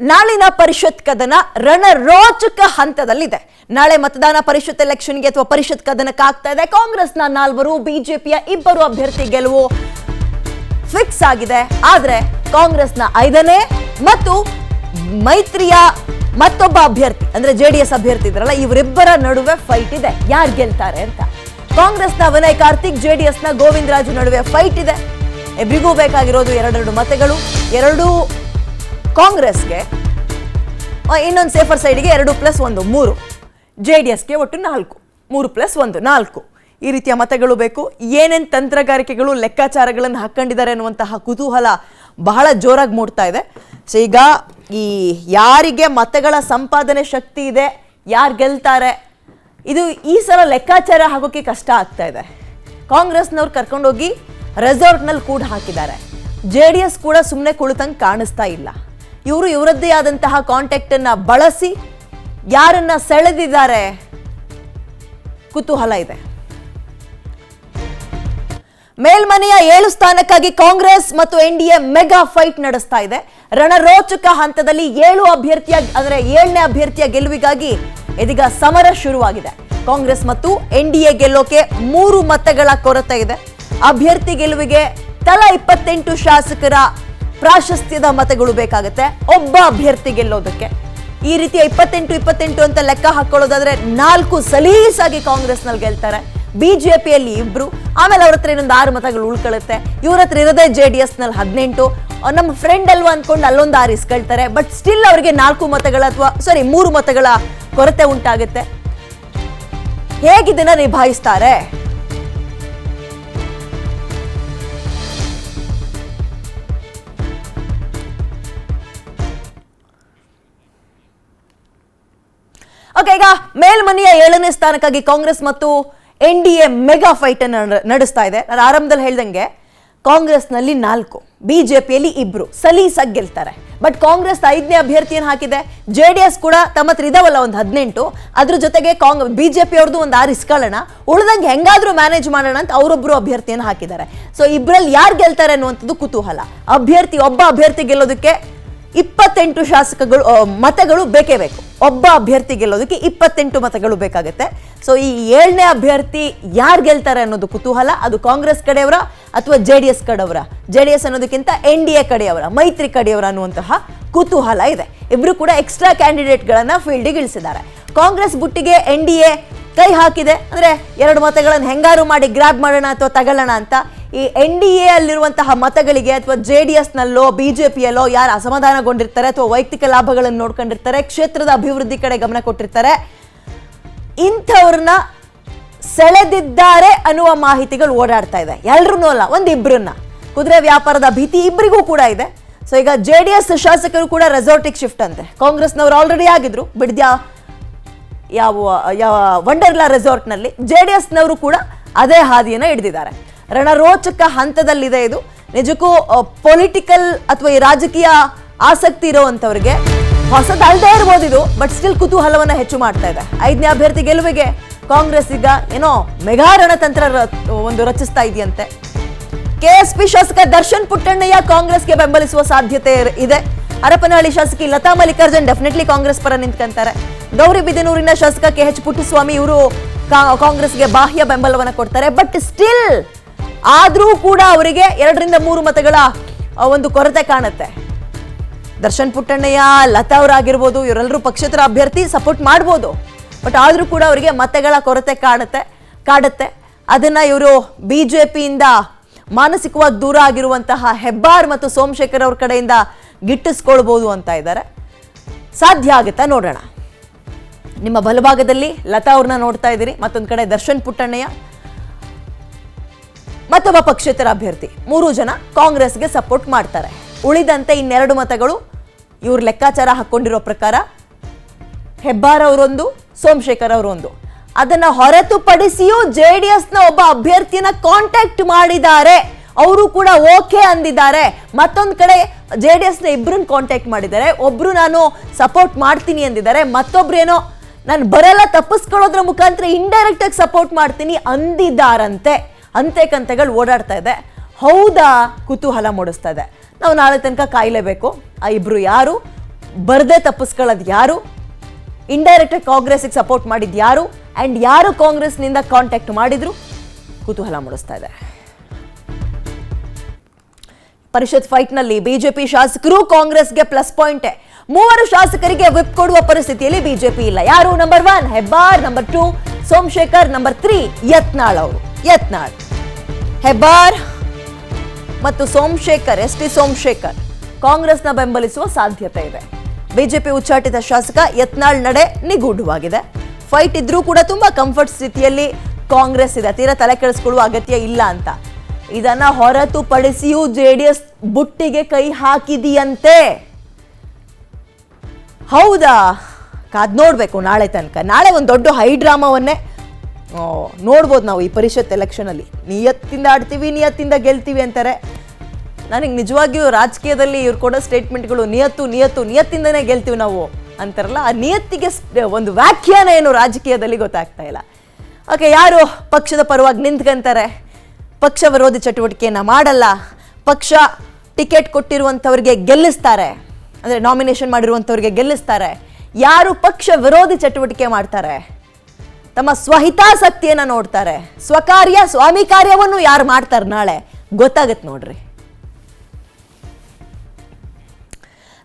ನಾಳಿನ ಪರಿಷತ್ ಕದನ ರಣರೋಚಕ ಹಂತದಲ್ಲಿದೆ. ನಾಳೆ ಮತದಾನ ಪರಿಷತ್ ಎಲೆಕ್ಷನ್ಗೆ ಅಥವಾ ಪರಿಷತ್ ಕದನಕ್ಕಾಗ್ತಾ ಇದೆ. ಕಾಂಗ್ರೆಸ್ನ 4, ಬಿಜೆಪಿಯ 2 ಅಭ್ಯರ್ಥಿ ಗೆಲುವು ಫಿಕ್ಸ್ ಆಗಿದೆ. ಆದ್ರೆ ಕಾಂಗ್ರೆಸ್ನ 5ನೇ ಮತ್ತು ಮೈತ್ರಿಯ ಮತ್ತೊಬ್ಬ ಅಭ್ಯರ್ಥಿ ಅಂದ್ರೆ ಜೆಡಿಎಸ್ ಅಭ್ಯರ್ಥಿ ಇದ್ರಲ್ಲ, ಇವರಿಬ್ಬರ ನಡುವೆ ಫೈಟ್ ಇದೆ, ಯಾರು ಗೆಲ್ತಾರೆ ಅಂತ. ಕಾಂಗ್ರೆಸ್ನ ವಿನಯ್ ಕಾರ್ತಿಕ್, ಜೆಡಿಎಸ್ನ ಗೋವಿಂದ ರಾಜು ನಡುವೆ ಫೈಟ್ ಇದೆ. ಇಬ್ಬರಿಗೂ ಬೇಕಾಗಿರೋದು 2 ಮತಗಳು. 2 ಕಾಂಗ್ರೆಸ್ಗೆ, ಇನ್ನೊಂದು ಸೇಫರ್ ಸೈಡ್ಗೆ 2+1 3, ಜೆಡಿಎಸ್ಗೆ ಒಟ್ಟು 4, 3+1 4 ಈ ರೀತಿಯ ಮತಗಳು ಬೇಕು. ಏನೇನು ತಂತ್ರಗಾರಿಕೆಗಳು ಲೆಕ್ಕಾಚಾರಗಳನ್ನು ಹಾಕೊಂಡಿದ್ದಾರೆ ಅನ್ನುವಂತಹ ಕುತೂಹಲ ಬಹಳ ಜೋರಾಗಿ ಮೂಡ್ತಾ ಇದೆ. ಸೊ ಈಗ ಈ ಯಾರಿಗೆ ಮತಗಳ ಸಂಪಾದನೆ ಶಕ್ತಿ ಇದೆ, ಯಾರು ಗೆಲ್ತಾರೆ, ಇದು ಈ ಸಲ ಲೆಕ್ಕಾಚಾರ ಹಾಕೋಕೆ ಕಷ್ಟ ಆಗ್ತಾ ಇದೆ. ಕಾಂಗ್ರೆಸ್ನವ್ರು ಕರ್ಕೊಂಡೋಗಿ ರೆಸಾರ್ಟ್ನಲ್ಲಿ ಕೂಡ ಹಾಕಿದ್ದಾರೆ. ಜೆಡಿಎಸ್ ಕೂಡ ಸುಮ್ಮನೆ ಕುಳಿತಂಗೆ ಕಾಣಿಸ್ತಾ ಇಲ್ಲ. ಇವರು ಇವರದ್ದೇ ಆದಂತಹ ಕಾಂಟ್ಯಾಕ್ಟ್ ಅನ್ನ ಬಳಸಿ ಯಾರನ್ನ ಸೆಳೆದಿದ್ದಾರೆ, ಕುತೂಹಲ ಇದೆ. ಮೇಲ್ಮನೆಯ 7 ಸ್ಥಾನಕ್ಕಾಗಿ ಕಾಂಗ್ರೆಸ್ ಮತ್ತು ಎನ್ಡಿಎ ಮೆಗಾ ಫೈಟ್ ನಡೆಸ್ತಾ ಇದೆ. ರಣರೋಚಕ ಹಂತದಲ್ಲಿ 7ನೇ ಅಭ್ಯರ್ಥಿಯ ಗೆಲುವಿಗಾಗಿ ಇದೀಗ ಸಮರ ಶುರುವಾಗಿದೆ. ಕಾಂಗ್ರೆಸ್ ಮತ್ತು ಎನ್ಡಿಎ ಗೆಲ್ಲೋಕೆ 3 ಮತಗಳ ಕೊರತೆ ಇದೆ. ಅಭ್ಯರ್ಥಿ ಗೆಲುವಿಗೆ ತಲಾ 28 ಶಾಸಕರ ಪ್ರಾಶಸ್ತ್ಯದ ಮತಗಳು ಬೇಕಾಗುತ್ತೆ ಒಬ್ಬ ಅಭ್ಯರ್ಥಿ ಗೆಲ್ಲೋದಕ್ಕೆ. ಈ ರೀತಿಯ 28 ಅಂತ ಲೆಕ್ಕ ಹಾಕೊಳ್ಳೋದಾದ್ರೆ 4 ಸಲೀಸಾಗಿ ಕಾಂಗ್ರೆಸ್ನಲ್ಲಿ ಗೆಲ್ತಾರೆ. ಬಿಜೆಪಿಯಲ್ಲಿ 2, ಆಮೇಲೆ ಅವ್ರ ಹತ್ರ ಇನ್ನೊಂದು 6 ಮತಗಳು ಉಳ್ಕೊಳ್ಳುತ್ತೆ. ಇವ್ರ ಹತ್ರ ಇರೋದೇ ಜೆಡಿಎಸ್ ನಲ್ಲಿ 18. ನಮ್ಮ ಫ್ರೆಂಡ್ ಅಲ್ವಾ ಅನ್ಕೊಂಡು ಅಲ್ಲೊಂದು 6 ಇಸ್ಕೊಳ್ತಾರೆ. ಬಟ್ ಸ್ಟಿಲ್ ಅವರಿಗೆ 4 ಮತಗಳ 3 ಮತಗಳ ಕೊರತೆ ಉಂಟಾಗುತ್ತೆ. ಹೇಗಿದನ್ನ ನಿಭಾಯಿಸ್ತಾರೆ? ಓಕೆ, ಈಗ ಮೇಲ್ಮನೆಯ 7ನೇ ಸ್ಥಾನಕ್ಕಾಗಿ ಕಾಂಗ್ರೆಸ್ ಮತ್ತು ಎನ್ಡಿಎ ಮೆಗಾ ಫೈಟ್ ಅನ್ನು ನಡೆಸ್ತಾ ಇದೆ. ನಾನು ಆರಂಭದಲ್ಲಿ ಹೇಳ್ದಂಗೆ ಕಾಂಗ್ರೆಸ್ನಲ್ಲಿ 4, ಬಿಜೆಪಿಯಲ್ಲಿ 2 ಸಲೀಸಾಗಿ ಗೆಲ್ತಾರೆ. ಬಟ್ ಕಾಂಗ್ರೆಸ್ 5ನೇ ಅಭ್ಯರ್ಥಿಯನ್ನು ಹಾಕಿದೆ. ಜೆಡಿಎಸ್ ಕೂಡ ತಮ್ಮ ಹತ್ರ ಇದಾವಲ್ಲ ಒಂದು 18, ಅದ್ರ ಜೊತೆಗೆ ಬಿಜೆಪಿ ಅವ್ರದ್ದು ಒಂದು 6 ಇಸ್ಕೊಳ್ಳೋಣ, ಉಳಿದಂಗೆ ಹೆಂಗಾದ್ರೂ ಮ್ಯಾನೇಜ್ ಮಾಡೋಣ ಅಂತ ಅವರೊಬ್ರು ಅಭ್ಯರ್ಥಿಯನ್ನು ಹಾಕಿದ್ದಾರೆ. ಸೊ ಇಬ್ಬರಲ್ಲಿ ಯಾರು ಗೆಲ್ತಾರೆ ಅನ್ನುವಂಥದ್ದು ಕುತೂಹಲ. ಒಬ್ಬ ಅಭ್ಯರ್ಥಿ ಗೆಲ್ಲೋದಕ್ಕೆ 28 ಮತಗಳು ಬೇಕೇ ಬೇಕು. ಒಬ್ಬ ಅಭ್ಯರ್ಥಿ ಗೆಲ್ಲೋದಕ್ಕೆ 28 ಮತಗಳು ಬೇಕಾಗುತ್ತೆ. ಸೊ ಈ 7ನೇ ಅಭ್ಯರ್ಥಿ ಯಾರು ಗೆಲ್ತಾರೆ ಅನ್ನೋದು ಕುತೂಹಲ. ಅದು ಕಾಂಗ್ರೆಸ್ ಕಡೆಯವರ ಅಥವಾ ಜೆಡಿಎಸ್ ಕಡೆಯವರ, ಜೆಡಿಎಸ್ ಅನ್ನೋದಕ್ಕಿಂತ ಎನ್ಡಿಎ ಕಡೆಯವರ, ಮೈತ್ರಿ ಕಡೆಯವರ ಅನ್ನುವಂತಹ ಕುತೂಹಲ ಇದೆ. ಇಬ್ರು ಕೂಡ ಎಕ್ಸ್ಟ್ರಾ ಕ್ಯಾಂಡಿಡೇಟ್ಗಳನ್ನ ಫೀಲ್ಡಿಗೆ ಇಳಿಸಿದ್ದಾರೆ. ಕಾಂಗ್ರೆಸ್ ಬುಟ್ಟಿಗೆ ಎನ್ಡಿಎ ಕೈ ಹಾಕಿದೆ. ಅಂದ್ರೆ 2 ಮತಗಳನ್ನು ಹೆಂಗಾರು ಮಾಡಿ ಗ್ರಾಬ್ ಮಾಡೋಣ ಅಥವಾ ತಗೊಳ್ಳೋಣ ಅಂತ. ಈ ಎನ್ಡಿಎ ಅಲ್ಲಿರುವಂತಹ ಮತಗಳಿಗೆ ಅಥವಾ ಜೆಡಿಎಸ್ ನಲ್ಲೋ ಬಿಜೆಪಿಯಲ್ಲೋ ಯಾರು ಅಸಮಾಧಾನಗೊಂಡಿರ್ತಾರೆ ಅಥವಾ ವೈಯಕ್ತಿಕ ಲಾಭಗಳನ್ನು ನೋಡ್ಕೊಂಡಿರ್ತಾರೆ, ಕ್ಷೇತ್ರದ ಅಭಿವೃದ್ಧಿ ಕಡೆ ಗಮನ ಕೊಟ್ಟಿರ್ತಾರೆ, ಇಂಥವ್ರನ್ನ ಸೆಳೆದಿದ್ದಾರೆ ಅನ್ನುವ ಮಾಹಿತಿಗಳು ಓಡಾಡ್ತಾ ಇದೆ. ಎಲ್ರೂ ಅಲ್ಲ, 1-2 ಕುದುರೆ ವ್ಯಾಪಾರದ ಭೀತಿ ಇಬ್ಬರಿಗೂ ಕೂಡ ಇದೆ. ಸೊ ಈಗ ಜೆಡಿಎಸ್ ಶಾಸಕರು ಕೂಡ ರೆಸಾರ್ಟಿಗೆ ಶಿಫ್ಟ್ ಅಂತೆ. ಕಾಂಗ್ರೆಸ್ನವರು ಆಲ್ರೆಡಿ ಆಗಿದ್ರು ಬಿಡ್ದ್ಯಾ ಯಾವ ವಂಡರ್ಲಾ ರೆಸಾರ್ಟ್ನಲ್ಲಿ. ಜೆಡಿಎಸ್ನವರು ಕೂಡ ಅದೇ ಹಾದಿಯನ್ನ ಹಿಡಿದಿದ್ದಾರೆ. ರಣರೋಚಕ ಹಂತದಲ್ಲಿದೆ ಇದು. ನಿಜಕ್ಕೂ ಪೊಲಿಟಿಕಲ್ ಅಥವಾ ಈ ರಾಜಕೀಯ ಆಸಕ್ತಿ ಇರುವಂತವರಿಗೆ ಹೊಸದಲ್ದೇ ಇರ್ಬೋದು ಇದು, ಬಟ್ ಸ್ಟಿಲ್ ಕುತೂಹಲವನ್ನ ಹೆಚ್ಚು ಮಾಡ್ತಾ ಇದೆ. 5ನೇ ಅಭ್ಯರ್ಥಿ ಗೆಲುವಿಗೆ ಕಾಂಗ್ರೆಸ್ ಈಗ ಏನೋ ಮೆಗಾ ರಣತಂತ್ರ ರಚಿಸ್ತಾ ಇದೆಯಂತೆ. ಕೆಎಸ್ಪಿ ಶಾಸಕ ದರ್ಶನ್ ಪುಟ್ಟಣ್ಣಯ್ಯ ಕಾಂಗ್ರೆಸ್ಗೆ ಬೆಂಬಲಿಸುವ ಸಾಧ್ಯತೆ ಇದೆ. ಹರಪನಹಳ್ಳಿ ಶಾಸಕಿ ಲತಾ ಮಲ್ಲಿಕಾರ್ಜುನ್ ಡೆಫಿನೆಟ್ಲಿ ಕಾಂಗ್ರೆಸ್ ಪರ ನಿಂತ್ಕೊಂತಾರೆ. ಗೌರಿಬಿದನೂರಿನ ಶಾಸಕ KH ಪುಟ್ಟಸ್ವಾಮಿ ಇವರು ಕಾಂಗ್ರೆಸ್ಗೆ ಬಾಹ್ಯ ಬೆಂಬಲವನ್ನ ಕೊಡ್ತಾರೆ. ಬಟ್ ಸ್ಟಿಲ್ ಆದ್ರೂ ಕೂಡ ಅವರಿಗೆ 2-3 ಮತಗಳ ಒಂದು ಕೊರತೆ ಕಾಣುತ್ತೆ. ದರ್ಶನ್ ಪುಟ್ಟಣ್ಣಯ್ಯ, ಲತಾ ಅವರಾಗಿರ್ಬೋದು, ಇವರೆಲ್ಲರೂ ಪಕ್ಷೇತರ ಅಭ್ಯರ್ಥಿ ಸಪೋರ್ಟ್ ಮಾಡ್ಬೋದು. ಬಟ್ ಆದ್ರೂ ಕೂಡ ಅವರಿಗೆ ಮತಗಳ ಕೊರತೆ ಕಾಡುತ್ತೆ. ಅದನ್ನ ಇವರು ಬಿಜೆಪಿಯಿಂದ ಮಾನಸಿಕವಾಗಿ ದೂರ ಆಗಿರುವಂತಹ ಹೆಬ್ಬಾರ್ ಮತ್ತು ಸೋಮಶೇಖರ್ ಅವ್ರ ಕಡೆಯಿಂದ ಗಿಟ್ಟಿಸ್ಕೊಳ್ಬಹುದು ಅಂತ ಇದ್ದಾರೆ. ಸಾಧ್ಯ ಆಗುತ್ತಾ ನೋಡೋಣ. ನಿಮ್ಮ ಬಲಭಾಗದಲ್ಲಿ ಲತಾ ಅವ್ರನ್ನ ನೋಡ್ತಾ ಇದ್ದೀರಿ, ಮತ್ತೊಂದು ಕಡೆ ದರ್ಶನ್ ಪುಟ್ಟಣ್ಣಯ್ಯ, ಮತ್ತೊಬ್ಬ ಪಕ್ಷೇತರ ಅಭ್ಯರ್ಥಿ. 3 ಜನ ಕಾಂಗ್ರೆಸ್ಗೆ ಸಪೋರ್ಟ್ ಮಾಡ್ತಾರೆ. ಉಳಿದಂತೆ 2 ಮತಗಳು ಇವ್ರ ಲೆಕ್ಕಾಚಾರ ಹಾಕೊಂಡಿರೋ ಪ್ರಕಾರ ಹೆಬ್ಬಾರ್ ಅವರೊಂದು, ಸೋಮಶೇಖರ್ ಅವರೊಂದು. ಅದನ್ನ ಹೊರತುಪಡಿಸಿಯೂ ಜೆಡಿಎಸ್ನ ಒಬ್ಬ ಅಭ್ಯರ್ಥಿನ ಕಾಂಟ್ಯಾಕ್ಟ್ ಮಾಡಿದ್ದಾರೆ. ಅವರು ಕೂಡ ಓಕೆ ಅಂದಿದ್ದಾರೆ. ಮತ್ತೊಂದು ಕಡೆ ಜೆಡಿಎಸ್ನ 2 ಕಾಂಟ್ಯಾಕ್ಟ್ ಮಾಡಿದ್ದಾರೆ. ಒಬ್ರು ನಾನು ಸಪೋರ್ಟ್ ಮಾಡ್ತೀನಿ ಅಂದಿದ್ದಾರೆ, ಮತ್ತೊಬ್ರು ಏನೋ ನಾನು ಬರಲ್ಲ ತಪ್ಪಿಸ್ಕೊಳ್ಳೋದ್ರ ಮುಖಾಂತರ ಇಂಡೈರೆಕ್ಟ್ ಆಗಿ ಸಪೋರ್ಟ್ ಮಾಡ್ತೀನಿ ಅಂದಿದ್ದಾರಂತೆ. ಅಂತೆ ಕಂತೆಗಳು ಓಡಾಡ್ತಾ ಇದೆ. ಹೌದಾ? ಕುತೂಹಲ ಮೂಡಿಸ್ತಾ ಇದೆ. ನಾವು ನಾಳೆ ತನಕ ಕಾಯಲೇಬೇಕು. ಆ 2 ಯಾರು ಬರ್ದೇ ತಪ್ಪಿಸ್ಕೊಳ್ಳೋದು ಯಾರು, ಇಂಡೈರೆಕ್ಟ್ ಕಾಂಗ್ರೆಸ್ಗೆ ಸಪೋರ್ಟ್ ಮಾಡಿದ್ ಯಾರು, ಅಂಡ್ ಯಾರು ಕಾಂಗ್ರೆಸ್ನಿಂದ ಕಾಂಟ್ಯಾಕ್ಟ್ ಮಾಡಿದ್ರು ಕುತೂಹಲ ಮೂಡಿಸ್ತಾ ಇದೆ. ಪರಿಷತ್ ಫೈಟ್ ನಲ್ಲಿ ಬಿಜೆಪಿ ಶಾಸಕರು ಕಾಂಗ್ರೆಸ್ಗೆ ಪ್ಲಸ್ ಪಾಯಿಂಟ್. 3 ಶಾಸಕರಿಗೆ ವಿಪ್ ಕೊಡುವ ಪರಿಸ್ಥಿತಿಯಲ್ಲಿ ಬಿಜೆಪಿ ಇಲ್ಲ. ಯಾರು? Number 1 Hebbar, number 2 Somashekar, number 3 Yatnal ಅವರು. ಯತ್ನಾಳ್, ಹೆಬ್ಬಾರ್ ಮತ್ತು ಸೋಮಶೇಖರ್, ಎಸ್.ಟಿ. ಸೋಮಶೇಖರ್ ಕಾಂಗ್ರೆಸ್ನ ಬೆಂಬಲಿಸುವ ಸಾಧ್ಯತೆ ಇದೆ. ಬಿಜೆಪಿ ಉಚ್ಚಾಟಿತ ಶಾಸಕ ಯತ್ನಾಳ್ ನಡೆ ನಿಗೂಢವಾಗಿದೆ. ಫೈಟ್ ಇದ್ರೂ ಕೂಡ ತುಂಬಾ ಕಂಫರ್ಟ್ ಸ್ಥಿತಿಯಲ್ಲಿ ಕಾಂಗ್ರೆಸ್ ಇದೆ, ತೀರಾ ತಲೆ ಕೆಡಿಸ್ಕೊಳ್ಳುವ ಅಗತ್ಯ ಇಲ್ಲ ಅಂತ. ಇದನ್ನ ಹೊರತುಪಡಿಸಿಯೂ ಜೆಡಿಎಸ್ ಬುಟ್ಟಿಗೆ ಕೈ ಹಾಕಿದೆಯಂತೆ. ಹೌದಾ? ಕಾದ್ ನೋಡ್ಬೇಕು ನಾಳೆ ತನಕ. ನಾಳೆ ಒಂದು ದೊಡ್ಡ ಹೈ ಡ್ರಾಮಾವನ್ನೇ ನೋಡ್ಬೋದು ನಾವು ಈ ಪರಿಷತ್ ಎಲೆಕ್ಷನ್ ಅಲ್ಲಿ. ನಿಯತ್ತಿಂದ ಆಡ್ತೀವಿ, ನಿಯತ್ತಿಂದ ಗೆಲ್ತೀವಿ ಅಂತಾರೆ. ನನಗೆ ನಿಜವಾಗಿಯೂ ರಾಜಕೀಯದಲ್ಲಿ ಇವ್ರು ಕೊಡೋ ಸ್ಟೇಟ್ಮೆಂಟ್ಗಳು ನಿಯತ್ತಿಂದನೇ ಗೆಲ್ತೀವಿ ನಾವು ಅಂತಾರಲ್ಲ, ಆ ನಿಯತ್ತಿಗೆ ಒಂದು ವ್ಯಾಖ್ಯಾನ ಏನು ರಾಜಕೀಯದಲ್ಲಿ ಗೊತ್ತಾಗ್ತಾ ಇಲ್ಲ. ಓಕೆ, ಯಾರು ಪಕ್ಷದ ಪರವಾಗಿ ನಿಂತ್ಕೊಂತಾರೆ, ಪಕ್ಷ ವಿರೋಧಿ ಚಟುವಟಿಕೆಯನ್ನ ಮಾಡಲ್ಲ, ಪಕ್ಷ ಟಿಕೆಟ್ ಕೊಟ್ಟಿರುವಂಥವ್ರಿಗೆ ಗೆಲ್ಲಿಸ್ತಾರೆ, ಅಂದರೆ ನಾಮಿನೇಷನ್ ಮಾಡಿರುವಂಥವ್ರಿಗೆ ಗೆಲ್ಲಿಸ್ತಾರೆ, ಯಾರು ಪಕ್ಷ ವಿರೋಧಿ ಚಟುವಟಿಕೆ ಮಾಡ್ತಾರೆ, ತಮ್ಮ ಸ್ವಹಿತಾಸಕ್ತಿಯನ್ನ ನೋಡ್ತಾರೆ, ಸ್ವಕಾರ್ಯ ಸ್ವಾಮಿ ಕಾರ್ಯವನ್ನು ಯಾರು ಮಾಡ್ತಾರೆ ನಾಳೆ ಗೊತ್ತಾಗತ್ತೆ ನೋಡ್ರಿ.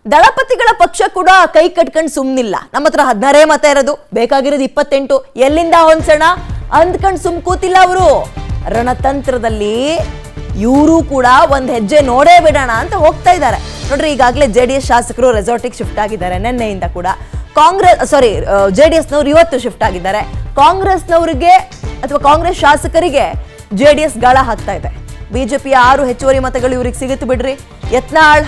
ದಳಪತಿಗಳ ಪಕ್ಷ ಕೂಡ ಕೈ ಕಟ್ಕೊಂಡು ಸುಮ್ನಿಲ್ಲ. ನಮ್ಮ ಹತ್ರ 16 ಮತ ಇರೋದು, ಬೇಕಾಗಿರೋದು 28, ಎಲ್ಲಿಂದ ಹೊಂದ್ಸೋಣ ಅಂದ್ಕೊಂಡು ಸುಮ್ ಕೂತಿಲ್ಲ ಅವರು. ರಣತಂತ್ರದಲ್ಲಿ ಇವರು ಕೂಡ ಒಂದ್ ಹೆಜ್ಜೆ ನೋಡೇ ಬಿಡೋಣ ಅಂತ ಹೋಗ್ತಾ ಇದ್ದಾರೆ ನೋಡ್ರಿ. ಈಗಾಗಲೇ ಜೆಡಿಎಸ್ ಶಾಸಕರು ರೆಸಾರ್ಟಿಗೆ ಶಿಫ್ಟ್ ಆಗಿದ್ದಾರೆ, ನಿನ್ನೆಯಿಂದ ಕೂಡ. ಜೆಡಿಎಸ್ನವ್ರು ಇವತ್ತು ಶಿಫ್ಟ್ ಆಗಿದ್ದಾರೆ. ಕಾಂಗ್ರೆಸ್ನವರಿಗೆ ಅಥವಾ ಕಾಂಗ್ರೆಸ್ ಶಾಸಕರಿಗೆ ಜೆಡಿಎಸ್ ಗಾಳ ಹಾಕ್ತಾ ಇದೆ. ಬಿಜೆಪಿಯ 6 ಹೆಚ್ಚುವರಿ ಮತಗಳು ಇವ್ರಿಗೆ ಸಿಗುತ್ತೆ ಬಿಡ್ರಿ. ಯತ್ನಾಳ್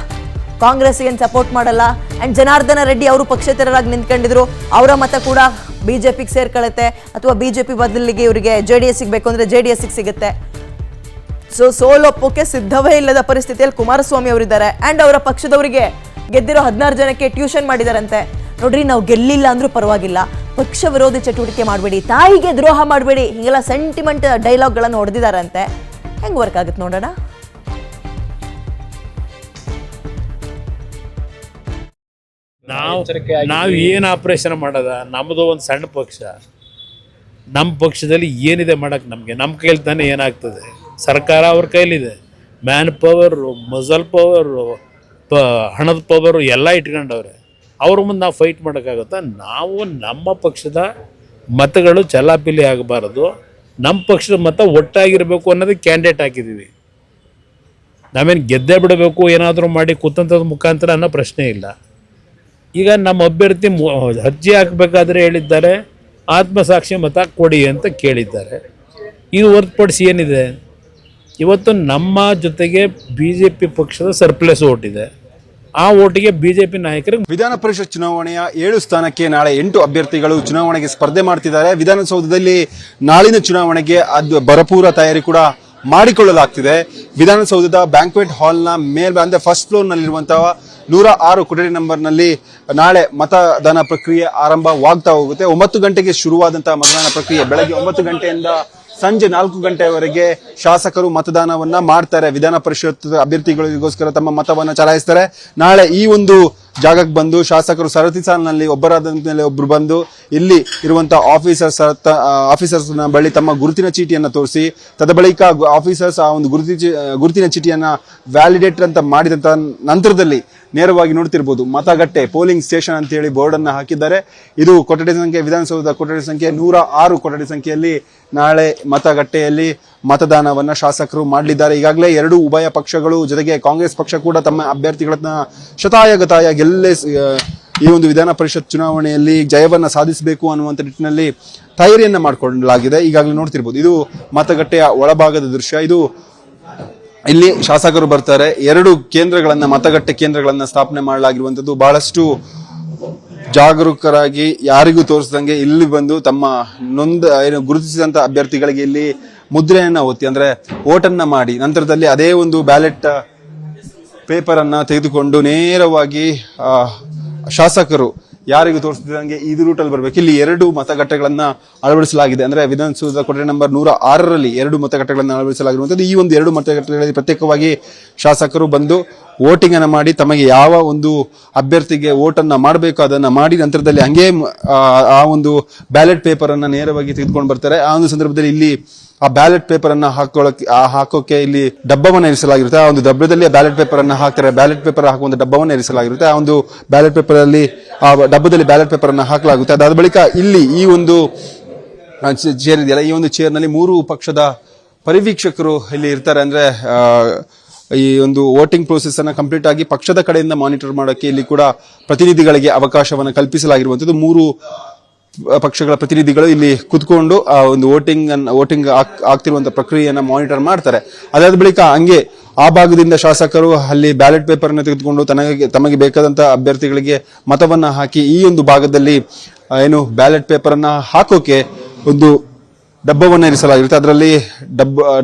ಕಾಂಗ್ರೆಸ್ ಏನ್ ಸಪೋರ್ಟ್ ಮಾಡಲ್ಲ, ಅಂಡ್ ಜನಾರ್ದನ ರೆಡ್ಡಿ ಅವರು ಪಕ್ಷೇತರರಾಗಿ ನಿಂತ್ಕೊಂಡಿದ್ರು, ಅವರ ಮತ ಕೂಡ ಬಿಜೆಪಿಗೆ ಸೇರ್ಕೊಳ್ಳುತ್ತೆ, ಅಥವಾ ಬಿಜೆಪಿ ಬದಲಿಗೆ ಇವರಿಗೆ ಜೆಡಿಎಸ್ ಬೇಕು ಅಂದ್ರೆ ಜೆಡಿಎಸ್ ಸಿಗುತ್ತೆ. ಸೋಲೊಪ್ಪೋಕೆ ಸಿದ್ಧವೇ ಇಲ್ಲದ ಪರಿಸ್ಥಿತಿಯಲ್ಲಿ ಕುಮಾರಸ್ವಾಮಿ ಅವರಿದ್ದಾರೆ. ಅಂಡ್ ಅವರ ಪಕ್ಷದವರಿಗೆ ಗೆದ್ದಿರೋ 16 ಜನಕ್ಕೆ ಟ್ಯೂಷನ್ ಮಾಡಿದಾರಂತೆ. ನೋಡ್ರಿ, ನಾವು ಗೆಲ್ಲಿಲ್ಲ ಅಂದ್ರೂ ಪರವಾಗಿಲ್ಲ, ಪಕ್ಷ ವಿರೋಧಿ ಚಟುವಟಿಕೆ ಮಾಡಬೇಡಿ, ತಾಯಿಗೆ ದ್ರೋಹ ಮಾಡಬೇಡಿ, ಹಿಂಗೆಲ್ಲ ಸೆಂಟಿಮೆಂಟ್ ಡೈಲಾಗ್ಗಳನ್ನು ಹೊಡೆದಿದ್ದಾರಂತೆ. ಹೆಂಗ್ ವರ್ಕ್ ಆಗುತ್ತೆ ನೋಡೋಣ. ನಾವು ಏನು ಆಪರೇಷನ್ ಮಾಡೋದ? ನಮ್ಮದು ಒಂದು ಸಣ್ಣ ಪಕ್ಷ, ನಮ್ಮ ಪಕ್ಷದಲ್ಲಿ ಏನಿದೆ ಮಾಡಕ್ಕೆ ನಮ್ಮ ಕೈಲಿ ತಾನೇ ಏನಾಗ್ತದೆ. ಸರ್ಕಾರ ಅವ್ರ ಕೈಲಿದೆ, ಮ್ಯಾನ್ ಪವರು, ಮಸಲ್ ಪವರು, ಹಣದ ಪವರು ಎಲ್ಲ ಇಟ್ಕೊಂಡವ್ರೆ. ಅವ್ರ ಮುಂದೆ ನಾವು ಫೈಟ್ ಮಾಡೋಕ್ಕಾಗುತ್ತಾ? ನಾವು ನಮ್ಮ ಪಕ್ಷದ ಮತಗಳು ಚಲಾಪಿಲಿ ಆಗಬಾರ್ದು, ನಮ್ಮ ಪಕ್ಷದ ಮತ ಒಟ್ಟಾಗಿರಬೇಕು ಅನ್ನೋದಕ್ಕೆ ಕ್ಯಾಂಡಿಡೇಟ್ ಹಾಕಿದ್ದೀವಿ. ನಾವೇನು ಗೆದ್ದೇ ಬಿಡಬೇಕು ಏನಾದರೂ ಮಾಡಿ ಕುತಂತ್ರದ ಮುಖಾಂತರ ಅನ್ನೋ ಪ್ರಶ್ನೆ ಇಲ್ಲ. ಈಗ ನಮ್ಮ ಅಭ್ಯರ್ಥಿ ಅರ್ಜಿ ಹಾಕಬೇಕಾದ್ರೆ ಹೇಳಿದ್ದಾರೆ ಆತ್ಮಸಾಕ್ಷಿ ಮತ ಕೊಡಿ ಅಂತ ಕೇಳಿದ್ದಾರೆ. ಇದು ಹೊರತುಪಡಿಸಿ ಏನಿದೆ? ಇವತ್ತು ನಮ್ಮ ಜೊತೆಗೆ BJP ಪಕ್ಷದ ಸರ್ಪ್ಲಸ್ ಓಟ್ ಇದೆ. ಆ ಓಟಿಗೆ BJP ನಾಯಕರಿಗೆ ವಿಧಾನ ಪರಿಷತ್ ಚುನಾವಣೆಯ 7 ಸ್ಥಾನಕ್ಕೆ ನಾಳೆ 8 ಅಭ್ಯರ್ಥಿಗಳು ಚುನಾವಣೆಗೆ ಸ್ಪರ್ಧೆ ಮಾಡ್ತಿದ್ದಾರೆ. ವಿಧಾನಸೌಧದಲ್ಲಿ ನಾಳಿನ ಚುನಾವಣೆಗೆ ಭರಪೂರ ತಯಾರಿ ಕೂಡ ಮಾಡಿಕೊಳ್ಳಲಾಗ್ತಿದೆ. ವಿಧಾನಸೌಧದ ಬ್ಯಾಂಕ್ವೆಟ್ ಹಾಲ್ನ ಮೇಲ್ ಅಂದ್ರೆ ಫಸ್ಟ್ ಫ್ಲೋರ್ ನಲ್ಲಿರುವಂತಹ 106 ಕೊಠಡಿ ನಂಬರ್ನಲ್ಲಿ ನಾಳೆ ಮತದಾನ ಪ್ರಕ್ರಿಯೆ ಆರಂಭವಾಗ್ತಾ ಹೋಗುತ್ತೆ. 9 ಗಂಟೆಗೆ ಶುರುವಾದಂತಹ ಮತದಾನ ಪ್ರಕ್ರಿಯೆ ಬೆಳಗ್ಗೆ 9 ಗಂಟೆಯಿಂದ ಸಂಜೆ 4 ಗಂಟೆವರೆಗೆ ಶಾಸಕರು ಮತದಾನವನ್ನ ಮಾಡ್ತಾರೆ. ವಿಧಾನ ಪರಿಷತ್ ಅಭ್ಯರ್ಥಿಗಳಿಗೋಸ್ಕರ ತಮ್ಮ ಮತವನ್ನ ಚಲಾಯಿಸ್ತಾರೆ. ನಾಳೆ ಈ ಒಂದು ಜಾಗಕ್ಕೆ ಬಂದು ಶಾಸಕರು ಸರತಿ ಸಾಲಿನಲ್ಲಿ ಒಬ್ಬರಾದ ಮೇಲೆ ಒಬ್ರು ಬಂದು ಇಲ್ಲಿ ಇರುವಂತಹ ಆಫೀಸರ್ಸ್ ಬಳಿ ತಮ್ಮ ಗುರುತಿನ ಚೀಟಿಯನ್ನ ತೋರಿಸಿ, ತದಬಳಿಕ ಆಫೀಸರ್ಸ್ ಆ ಒಂದು ಗುರುತಿನ ಚೀಟಿಯನ್ನ ವ್ಯಾಲಿಡೇಟ್ ಅಂತ ಮಾಡಿದಂತ ನಂತರದಲ್ಲಿ ನೇರವಾಗಿ ನೋಡ್ತಿರ್ಬೋದು ಮತಗಟ್ಟೆ ಪೋಲಿಂಗ್ ಸ್ಟೇಷನ್ ಅಂತ ಹೇಳಿ ಬೋರ್ಡ್ ಅನ್ನ ಹಾಕಿದ್ದಾರೆ. ಇದು ಕೊಠಡಿ ಸಂಖ್ಯೆ, ವಿಧಾನಸೌಧದ ಕೊಠಡಿ ಸಂಖ್ಯೆ 106 ಕೊಠಡಿ ಸಂಖ್ಯೆಯಲ್ಲಿ ನಾಳೆ ಮತಗಟ್ಟೆಯಲ್ಲಿ ಮತದಾನವನ್ನ ಶಾಸಕರು ಮಾಡಲಿದ್ದಾರೆ. ಈಗಾಗಲೇ 2 ಉಭಯ ಪಕ್ಷಗಳು ಜೊತೆಗೆ ಕಾಂಗ್ರೆಸ್ ಪಕ್ಷ ಕೂಡ ತಮ್ಮ ಅಭ್ಯರ್ಥಿಗಳನ್ನ ಶತಾಯಗತಾಯ ಗೆಲ್ಲೇ ಈ ಒಂದು ವಿಧಾನ ಪರಿಷತ್ ಚುನಾವಣೆಯಲ್ಲಿ ಜಯವನ್ನ ಸಾಧಿಸಬೇಕು ಅನ್ನುವಂಥ ನಿಟ್ಟಿನಲ್ಲಿ ತಯಾರಿಯನ್ನ ಮಾಡಿಕೊಳ್ಳಲಾಗಿದೆ. ಈಗಾಗಲೇ ನೋಡ್ತಿರ್ಬೋದು, ಇದು ಮತಗಟ್ಟೆಯ ಒಳಭಾಗದ ದೃಶ್ಯ. ಇದು ಇಲ್ಲಿ ಶಾಸಕರು ಬರ್ತಾರೆ. 2 ಕೇಂದ್ರಗಳನ್ನ, ಮತಗಟ್ಟೆ ಕೇಂದ್ರಗಳನ್ನ ಸ್ಥಾಪನೆ ಮಾಡಲಾಗಿರುವಂತದ್ದು. ಬಹಳಷ್ಟು ಜಾಗರೂಕರಾಗಿ ಯಾರಿಗೂ ತೋರಿಸದಂಗೆ ಇಲ್ಲಿ ಬಂದು ತಮ್ಮ ಗುರುತಿಸಿದಂತ ಅಭ್ಯರ್ಥಿಗಳಿಗೆ ಇಲ್ಲಿ ಮುದ್ರೆಯನ್ನ ಒತ್ತಿ ಅಂದ್ರೆ ವೋಟನ್ನ ಮಾಡಿ ನಂತರದಲ್ಲಿ ಅದೇ ಒಂದು ಬ್ಯಾಲೆಟ್ ಪೇಪರ್ ಅನ್ನ ತೆಗೆದುಕೊಂಡು ನೇರವಾಗಿ ಶಾಸಕರು ಯಾರಿಗೂ ತೋರಿಸ್ತಿದ್ದಂಗೆ ಇದು ರೂಟಲ್ಲಿ ಬರಬೇಕು. ಇಲ್ಲಿ 2 ಮತಗಟ್ಟೆಗಳನ್ನ ಅಳವಡಿಸಲಾಗಿದೆ. ಅಂದ್ರೆ ವಿಧಾನಸೌಧದ ಕೊಠಡಿ ನಂಬರ್ 106ರಲ್ಲಿ 2 ಮತಗಟ್ಟೆಗಳನ್ನ ಅಳವಡಿಸಲಾಗಿರುವಂತದ್ದು. ಈ ಒಂದು 2 ಮತಗಟ್ಟೆಗಳಲ್ಲಿ ಪ್ರತ್ಯೇಕವಾಗಿ ಶಾಸಕರು ಬಂದು ವೋಟಿಂಗ್ ಅನ್ನ ಮಾಡಿ ತಮಗೆ ಯಾವ ಒಂದು ಅಭ್ಯರ್ಥಿಗೆ ವೋಟ್ ಅನ್ನ ಮಾಡಬೇಕು ಅದನ್ನ ಮಾಡಿ ನಂತರದಲ್ಲಿ ಹಂಗೆ ಆ ಒಂದು ಬ್ಯಾಲೆಟ್ ಪೇಪರ್ ಅನ್ನ ನೇರವಾಗಿ ತೆಗೆದುಕೊಂಡು ಬರ್ತಾರೆ. ಆ ಒಂದು ಸಂದರ್ಭದಲ್ಲಿ ಇಲ್ಲಿ ಆ ಬ್ಯಾಲೆಟ್ ಪೇಪರ್ ಅನ್ನ ಹಾಕೋಕೆ ಇಲ್ಲಿ ಡಬ್ಬವನ್ನ ಇರಿಸಲಾಗಿರುತ್ತೆ. ಆ ಒಂದು ಡಬ್ಬದಲ್ಲಿ ಬ್ಯಾಲೆಟ್ ಪೇಪರ್ ಅನ್ನ ಹಾಕ್ತಾರೆ. ಬ್ಯಾಲೆಟ್ ಪೇಪರ್ ಹಾಕುವಂತ ಡಬ್ಬವನ್ನ ಇರಿಸಲಾಗಿರುತ್ತೆ. ಆ ಒಂದು ಬ್ಯಾಲೆಟ್ ಪೇಪರ್ ಅಲ್ಲಿ ಆ ಡಬ್ಬದಲ್ಲಿ ಬ್ಯಾಲೆಟ್ ಪೇಪರ್ ಅನ್ನ ಹಾಕಲಾಗುತ್ತೆ. ಅದಾದ ಬಳಿಕ ಇಲ್ಲಿ ಈ ಒಂದು ಚೇರ್ ಇದೆಯಲ್ಲ, ಈ ಒಂದು ಚೇರ್ ನಲ್ಲಿ 3 ಪಕ್ಷದ ಪರಿವೀಕ್ಷಕರು ಇಲ್ಲಿ ಇರ್ತಾರೆ. ಅಂದ್ರೆ ಈ ಒಂದು ವೋಟಿಂಗ್ ಪ್ರೋಸೆಸ್ ಅನ್ನ ಕಂಪ್ಲೀಟ್ ಆಗಿ ಪಕ್ಷದ ಕಡೆಯಿಂದ ಮಾನಿಟರ್ ಮಾಡೋಕೆ ಇಲ್ಲಿ ಕೂಡ ಪ್ರತಿನಿಧಿಗಳಿಗೆ ಅವಕಾಶವನ್ನು ಕಲ್ಪಿಸಲಾಗಿರುವಂತದ್ದು. 3 ಪಕ್ಷಗಳ ಪ್ರತಿನಿಧಿಗಳು ಇಲ್ಲಿ ಕುತ್ಕೊಂಡು ಆ ಒಂದು ವೋಟಿಂಗ್ ಆಗ್ತಿರುವಂತಹ ಪ್ರಕ್ರಿಯೆಯನ್ನ ಮಾನಿಟರ್ ಮಾಡ್ತಾರೆ. ಅದಾದ ಬಳಿಕ ಹಂಗೆ ಆ ಭಾಗದಿಂದ ಶಾಸಕರು ಅಲ್ಲಿ ಬ್ಯಾಲೆಟ್ ಪೇಪರ್ ಅನ್ನು ತೆಗೆದುಕೊಂಡು ತಮಗೆ ಬೇಕಾದಂತ ಅಭ್ಯರ್ಥಿಗಳಿಗೆ ಮತವನ್ನ ಹಾಕಿ ಈ ಒಂದು ಭಾಗದಲ್ಲಿ ಏನು ಬ್ಯಾಲೆಟ್ ಪೇಪರ್ ಅನ್ನ ಹಾಕೋಕೆ ಒಂದು ಡಬ್ಬವನ್ನ ಇರಿಸಲಾಗಿರುತ್ತೆ. ಅದರಲ್ಲಿ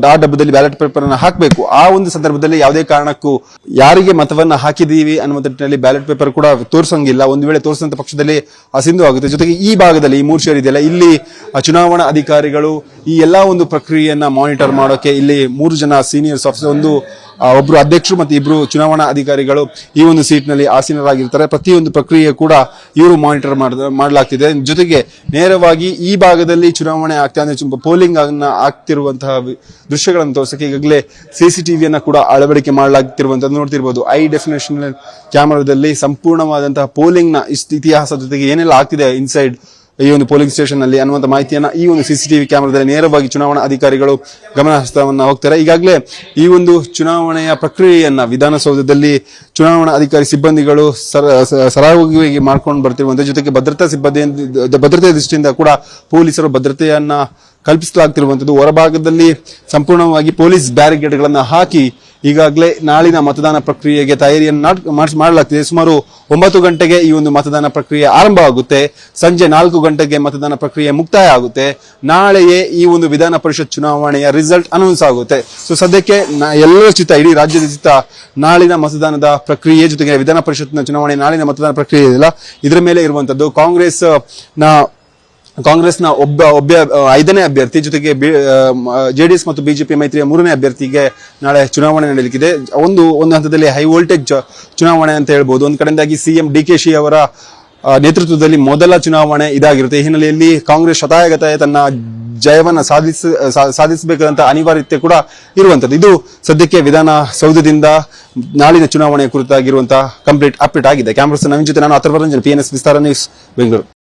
ಆ ಡಬ್ಬದಲ್ಲಿ ಬ್ಯಾಲೆಟ್ ಪೇಪರ್ ಅನ್ನ ಹಾಕಬೇಕು. ಆ ಒಂದು ಸಂದರ್ಭದಲ್ಲಿ ಯಾವುದೇ ಕಾರಣಕ್ಕೂ ಯಾರಿಗೆ ಮತವನ್ನ ಹಾಕಿದೀವಿ ಅನ್ನುವ ನಿಟ್ಟಿನಲ್ಲಿ ಬ್ಯಾಲೆಟ್ ಪೇಪರ್ ಕೂಡ ತೋರಿಸಂಗಿಲ್ಲ. ಒಂದು ವೇಳೆ ತೋರಿಸಿದಂತ ಪಕ್ಷದಲ್ಲಿ ಅಸಿಂಧು ಆಗುತ್ತೆ. ಜೊತೆಗೆ ಈ ಭಾಗದಲ್ಲಿ ಈ 3 ಶೇರ್ ಇದೆಯಲ್ಲ, ಇಲ್ಲಿ ಚುನಾವಣಾ ಅಧಿಕಾರಿಗಳು ಈ ಎಲ್ಲಾ ಒಂದು ಪ್ರಕ್ರಿಯೆಯನ್ನ ಮಾನಿಟರ್ ಮಾಡೋಕೆ ಇಲ್ಲಿ 3 ಜನ ಸೀನಿಯರ್ಸ್ ಆಫೀಸರ್, ಒಬ್ರು ಅಧ್ಯಕ್ಷರು ಮತ್ತು 2 ಚುನಾವಣಾ ಅಧಿಕಾರಿಗಳು ಈ ಒಂದು ಸೀಟ್ ನಲ್ಲಿ ಆಸೀನರಾಗಿರ್ತಾರೆ. ಪ್ರತಿಯೊಂದು ಪ್ರಕ್ರಿಯೆ ಕೂಡ ಇವರು ಮಾನಿಟರ್ ಮಾಡಲಾಗ್ತಿದೆ. ಜೊತೆಗೆ ನೇರವಾಗಿ ಈ ಭಾಗದಲ್ಲಿ ಚುನಾವಣೆ ಪೋಲಿಂಗ್ ಆಗ್ತಿರುವಂತಹ ದೃಶ್ಯಗಳನ್ನು ತೋರಿಸಕ್ಕೆ ಈಗಾಗಲೇ ಸಿಸಿಟಿವಿಯನ್ನ ಕೂಡ ಅಳವಡಿಕೆ ಮಾಡಲಾಗ್ತಿರುವಂತದ್ದು ನೋಡ್ತಿರ್ಬೋದು. ಐ ಡೆಫಿನೇಷನ್ ಕ್ಯಾಮರಾದಲ್ಲಿ ಸಂಪೂರ್ಣವಾದಂತಹ ಪೋಲಿಂಗ್ ನ ಇತಿಹಾಸ ಜೊತೆಗೆ ಏನೆಲ್ಲ ಆಗ್ತಿದೆ ಇನ್ಸೈಡ್ ಈ ಒಂದು ಪೋಲಿಂಗ್ ಸ್ಟೇಷನ್ ನಲ್ಲಿ ಅನ್ನುವಂಥ ಮಾಹಿತಿಯನ್ನ ಈ ಒಂದು ಸಿಸಿಟಿವಿ ಕ್ಯಾಮರಾದಲ್ಲಿ ನೇರವಾಗಿ ಚುನಾವಣಾ ಅಧಿಕಾರಿಗಳು ಗಮನ ಹರಿಸ್ತಾವನ್ನ ಹೋಗ್ತಾರೆ. ಈಗಾಗಲೇ ಈ ಒಂದು ಚುನಾವಣೆಯ ಪ್ರಕ್ರಿಯೆಯನ್ನ ವಿಧಾನಸೌಧದಲ್ಲಿ ಚುನಾವಣಾ ಅಧಿಕಾರಿ ಸಿಬ್ಬಂದಿಗಳು ಸರಾಗವಾಗಿ ಮಾಡ್ಕೊಂಡು ಬರ್ತಿರುವಂತ, ಜೊತೆಗೆ ಭದ್ರತೆ ದೃಷ್ಟಿಯಿಂದ ಕೂಡ ಪೊಲೀಸರು ಭದ್ರತೆಯನ್ನ ಕಲ್ಪಿಸಲಾಗ್ತಿರುವಂತದ್ದು. ಹೊರಭಾಗದಲ್ಲಿ ಸಂಪೂರ್ಣವಾಗಿ ಪೊಲೀಸ್ ಬ್ಯಾರಿಕೇಡ್ಗಳನ್ನ ಹಾಕಿ ಈಗಾಗಲೇ ನಾಳಿನ ಮತದಾನ ಪ್ರಕ್ರಿಯೆಗೆ ತಯಾರಿಯನ್ನು ಮಾಡಲಾಗ್ತಿದೆ. ಸುಮಾರು 9 ಗಂಟೆಗೆ ಈ ಒಂದು ಮತದಾನ ಪ್ರಕ್ರಿಯೆ ಆರಂಭ ಆಗುತ್ತೆ. ಸಂಜೆ 4 ಗಂಟೆಗೆ ಮತದಾನ ಪ್ರಕ್ರಿಯೆ ಮುಕ್ತಾಯ ಆಗುತ್ತೆ. ನಾಳೆಯೇ ಈ ಒಂದು ವಿಧಾನ ಪರಿಷತ್ ಚುನಾವಣೆಯ ರಿಸಲ್ಟ್ ಅನೌನ್ಸ್ ಆಗುತ್ತೆ. ಸೊ ಸದ್ಯಕ್ಕೆ ಎಲ್ಲರ ಚಿತ್ತ, ಇಡೀ ರಾಜ್ಯದ ಚಿತ್ತ ನಾಳಿನ ಮತದಾನದ ಪ್ರಕ್ರಿಯೆ ಜೊತೆಗೆ ವಿಧಾನ ಪರಿಷತ್ನ ಚುನಾವಣೆ ನಾಳಿನ ಮತದಾನ ಪ್ರಕ್ರಿಯೆ ಇದೆಯಲ್ಲ ಇದರ ಮೇಲೆ ಇರುವಂತದ್ದು. ಕಾಂಗ್ರೆಸ್ನ 5ನೇ ಅಭ್ಯರ್ಥಿ ಜೊತೆಗೆ ಜೆಡಿಎಸ್ ಮತ್ತು ಬಿಜೆಪಿ ಮೈತ್ರಿಯ 3ನೇ ಅಭ್ಯರ್ಥಿಗೆ ನಾಳೆ ಚುನಾವಣೆ ನಡೆಯಲಿಕ್ಕಿದೆ. ಒಂದು ಹಂತದಲ್ಲಿ ಹೈ ವೋಲ್ಟೇಜ್ ಚುನಾವಣೆ ಅಂತ ಹೇಳ್ಬೋದು. ಒಂದು ಕಡೆಯಿಂದಾಗಿ ಸಿಎಂ ಡಿಕೆಶಿ ಅವರ ನೇತೃತ್ವದಲ್ಲಿ ಮೊದಲ ಚುನಾವಣೆ ಇದಾಗಿರುತ್ತೆ. ಈ ಹಿನ್ನೆಲೆಯಲ್ಲಿ ಕಾಂಗ್ರೆಸ್ ಶತಾಯಗತಾಯ ತನ್ನ ಜಯವನ್ನ ಸಾಧಿಸಬೇಕಾದಂತಹ ಅನಿವಾರ್ಯತೆ ಕೂಡ ಇರುವಂತದ್ದು. ಇದು ಸದ್ಯಕ್ಕೆ ವಿಧಾನಸೌಧದಿಂದ ನಾಳಿನ ಚುನಾವಣೆ ಕುರಿತಾಗಿರುವಂತಹ ಕಂಪ್ಲೀಟ್ ಅಪ್ಡೇಟ್ ಆಗಿದೆ. ಕ್ಯಾಮ್ರಾಸ್ ನವೀನ್ ಜೊತೆ ನಾನು ಅಥರ್ವ ರಂಜನ್, PNS ವಿಸ್ತಾರ ನ್ಯೂಸ್, ಬೆಂಗಳೂರು.